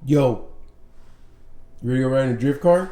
Yo, you ready to go ride in a drift car?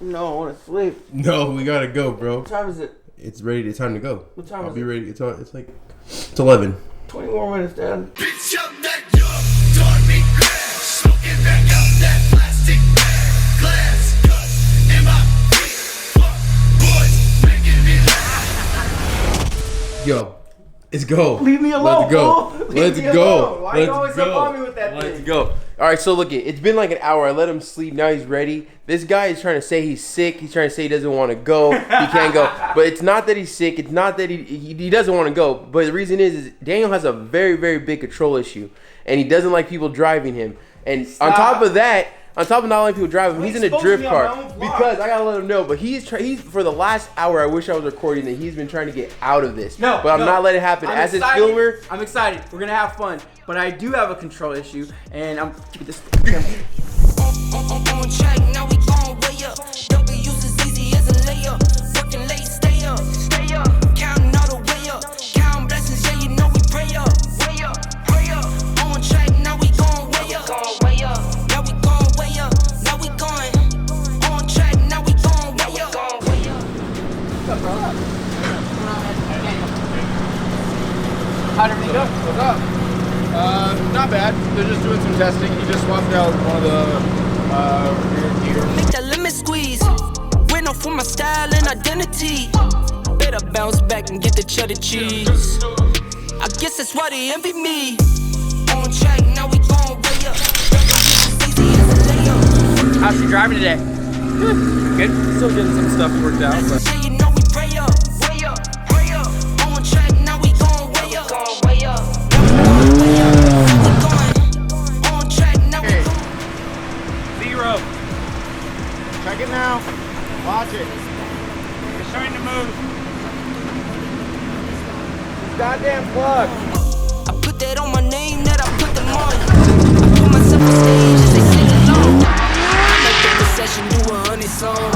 No, I want to sleep. No, we gotta go, bro. What time is it? It's ready. It's time to go. What time I'll is be it? ready. It's like 11. 20 more minutes, Dad. Bitch, I'm that young, Doherty St, smoking back out that plastic bag, glass cut in my face. Fuck boys, making me laugh. Yo, let's go. Leave me alone, Let's go. fool. Leave Let's me go. alone. Why you always Let's up on me with that Let's thing? go. All right, so look, it's been like an hour. I let him sleep. Now he's ready. This guy is trying to say he's sick. He's trying to say he doesn't want to go. He can't go. But it's not that he's sick. It's not that he doesn't want to go. But the reason is Daniel has a very, very big control issue. And he doesn't like people driving him. And on top of that, on top of not letting people drive him, he's in a drift car. Because I gotta let him know. But he's for the last hour, I wish I was recording that he's been trying to get out of this. No, but I'm not letting it happen. As his filmer, I'm excited. We're gonna have fun, but I do have a control issue, and I'm keep this. On track, now we gon' way up. W's as easy as a layup. Working late, stay up, stay up. Counting all the way up. Counting blessings, yeah, you know we pray up, way up, pray up. On track, now we gon' way up, way up. Now we gon' way up, now we going. On track, now we gon' way up, way up. What's up, bro? How'd everything go? What's up? Not bad. They're just doing some testing. He just swapped out one of the rear gears. Make that lemon squeeze. We're known for my style and identity. Better bounce back and get the cheddar cheese. I guess that's why they envy me. On track, now we gon' way up. How's she driving today? Good. Still getting some stuff worked out, but Yeah, you know we pray up, way up, pray up. On track, now we gon' way up, way up. On track, now we gon' 0. Check it now. Watch it. It's trying to move. Goddamn plug. I put that on my name, that I put them on. I put myself on stage as they sing along. I make the session do 100 songs.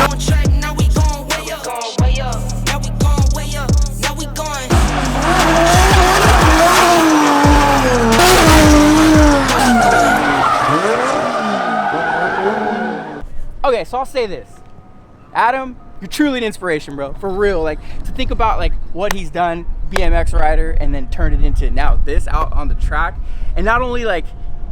On track, now we gon' way up, way up. Now we gon' way up, now we going. Okay, so I'll say this. Adam, you're truly an inspiration, bro. For real. Like, to think about like what he's done, BMX rider, and then turn it into now this out on the track. And not only like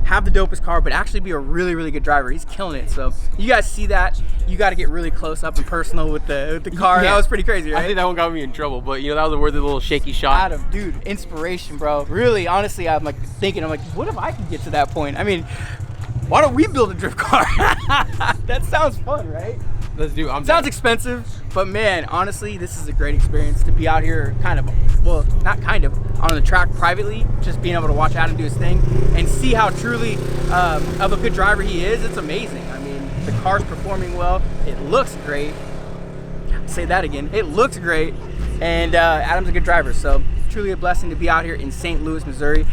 have the dopest car, but actually be a really, really good driver. He's killing it. So you guys see that. You got to get really close up and personal with the car. Yeah. That was pretty crazy, right? I think that one got me in trouble, but you know, that was a worthy little shaky shot. Adam, dude, inspiration, bro. Really, honestly, I'm like thinking, I'm like, what if I could get to that point? I mean, why don't we build a drift car? That sounds fun, right? Let's do it. Sounds expensive, but man, honestly, this is a great experience to be out here kind of, well, not kind of, on the track privately, just being able to watch Adam do his thing and see how truly of a good driver he is. It's amazing. I mean, the car's performing well. It looks great. Say that again. It looks great. And Adam's a good driver, so truly a blessing to be out here in St. Louis, Missouri.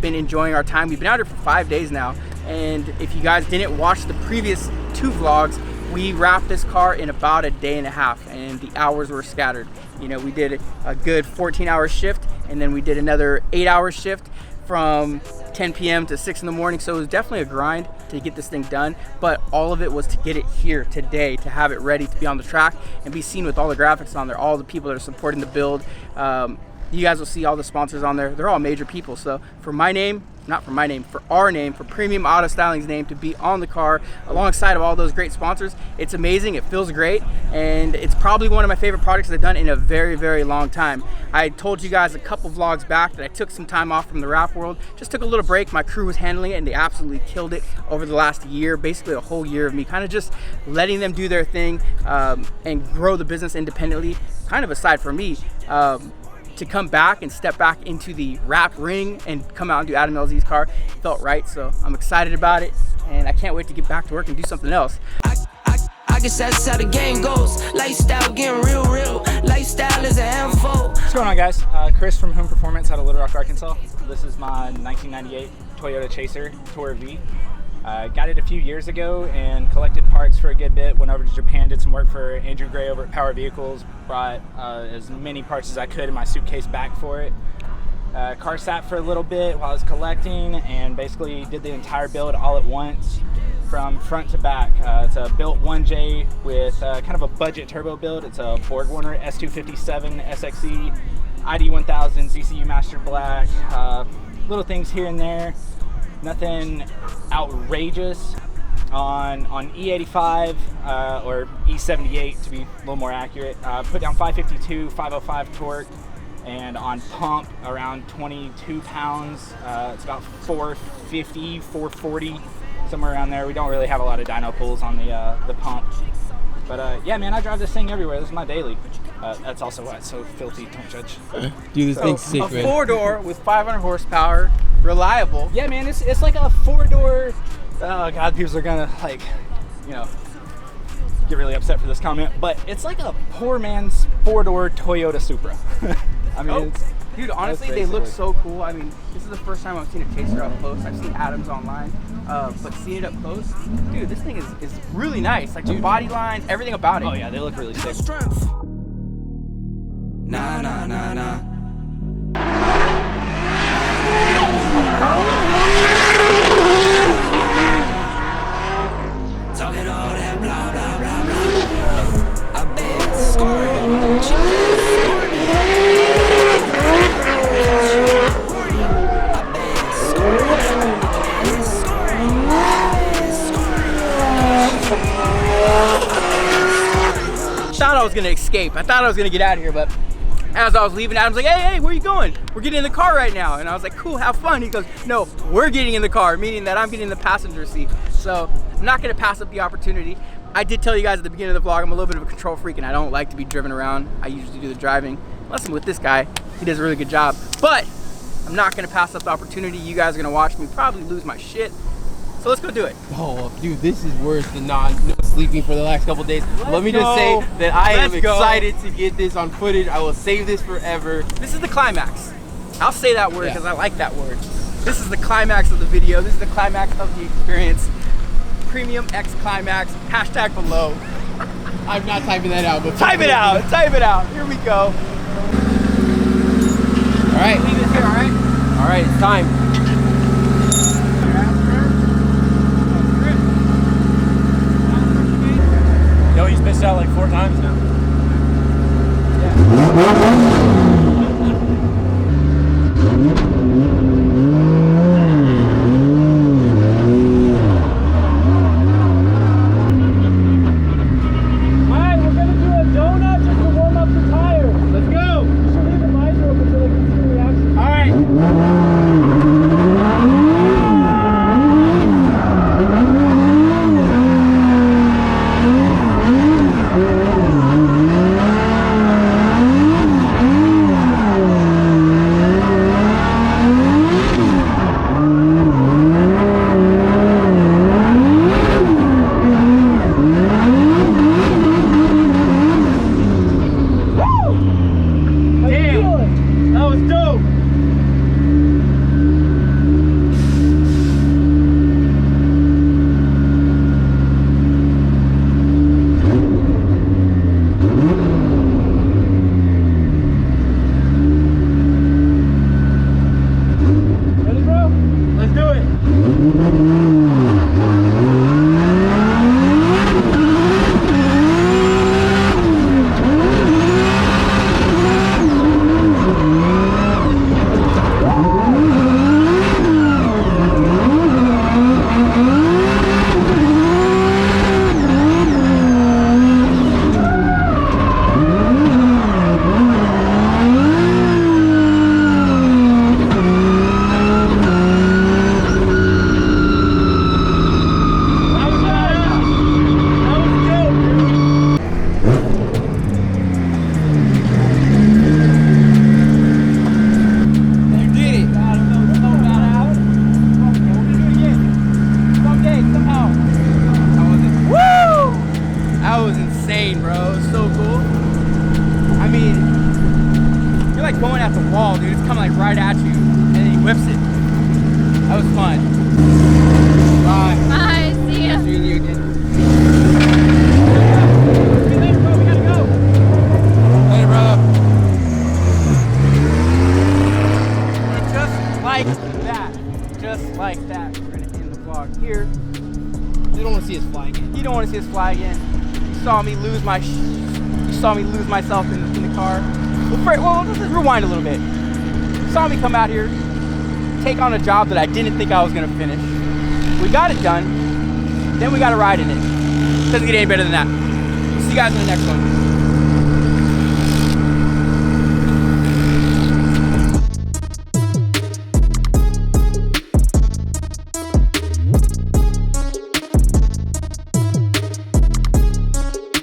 Been enjoying our time. We've been out here for 5 days now, and if you guys didn't watch the previous 2 vlogs, we wrapped this car in about a day and a half, and the hours were scattered. You know, we did a good 14-hour shift, and then we did another 8-hour shift from 10 p.m. to 6 in the morning. So it was definitely a grind to get this thing done, but all of it was to get it here today, to have it ready to be on the track and be seen with all the graphics on there, all the people that are supporting the build. You guys will see all the sponsors on there. They're all major people. So for my name, not for my name, for our name, for Premium Auto Styling's name to be on the car alongside of all those great sponsors, it's amazing. It feels great, and it's probably one of my favorite projects I've done in a very, very long time. I told you guys a couple vlogs back that I took some time off from the rap world, just took a little break. My crew was handling it, and they absolutely killed it over the last year, basically a whole year of me kind of just letting them do their thing and grow the business independently, kind of aside from me. To come back and step back into the rap ring and come out and do Adam LZ's car felt right, so I'm excited about it, and I can't wait to get back to work and do something else. I guess that's how the game goes. Lifestyle getting real, real. Lifestyle is a handful. What's going on, guys? Chris from Home Performance out of Little Rock, Arkansas. This is my 1998 Toyota Chaser Tour V. Got it a few years ago and collected parts for a good bit. Went over to Japan, did some work for Andrew Gray over at Power Vehicles. Brought as many parts as I could in my suitcase back for it. Car sat for a little bit while I was collecting and basically did the entire build all at once from front to back. It's a built 1J with kind of a budget turbo build. It's a BorgWarner S257 SXE, ID1000, ZCU Master Black, little things here and there. Nothing outrageous. On E85 or E78 to be a little more accurate, put down 552, 505 torque, and on pump around 22 pounds. It's about 450, 440, somewhere around there. We don't really have a lot of dyno pulls on the pump. But yeah, man, I drive this thing everywhere. This is my daily. That's also why it's so filthy. Don't judge. Dude, this thing's sick, a man. 4-door with 500 horsepower, reliable. Yeah, man, it's like a 4-door. Oh God, people are gonna get really upset for this comment, but it's like a poor man's 4-door Toyota Supra. I mean, Dude, honestly, they look so cool. I mean, this is the first time I've seen a Chaser up close. I've seen Adams online, but seeing it up close, dude, this thing is really nice. Like the body lines, everything about it. oh yeah, they look really sick. Strength. Nah, nah, nah, nah. Talking all that blah, blah, blah, blah. I bet scoring. Thought I was gonna escape. I thought I was gonna get out of here, but as I was leaving, Adam's like, hey, where you going? We're getting in the car right now. And I was like, cool, have fun. He goes, no, we're getting in the car, meaning that I'm getting in the passenger seat. So I'm not gonna pass up the opportunity. I did tell you guys at the beginning of the vlog, I'm a little bit of a control freak and I don't like to be driven around. I usually do the driving. Unless I'm with this guy, he does a really good job. But I'm not gonna pass up the opportunity. You guys are gonna watch me probably lose my shit. So let's go do it. Oh, dude, this is worse than no sleeping for the last couple days. Let me just say that I am excited to get this on footage. I will save this forever. This is the climax. I'll say that word because I like that word. This is the climax of the video. This is the climax of the experience. Premium X climax. Hashtag below. I'm not typing that out, but Type it out. Type it out. Here we go. All right. Leave it here, all right? All right, it's time. Yo, he's missed out like 4 times now. Alright, we're gonna do a donut just to warm up the tire. Let's go! You should leave the visor open so they can see the reaction. Alright. ball, dude. It's coming like right at you, and then he whips it. That was fun. Bye. Bye. See ya. Seeing you again. See you later, bro. We gotta go. Later, brother. And just like that, we're gonna end the vlog here. You don't want to see us fly again. You don't want to see us fly again. You saw me lose my. You saw me lose myself in the car. Well, let's just rewind a little bit. You saw me come out here, take on a job that I didn't think I was gonna finish. We got it done. Then we got to ride in it. Doesn't get any better than that. See you guys in the next one.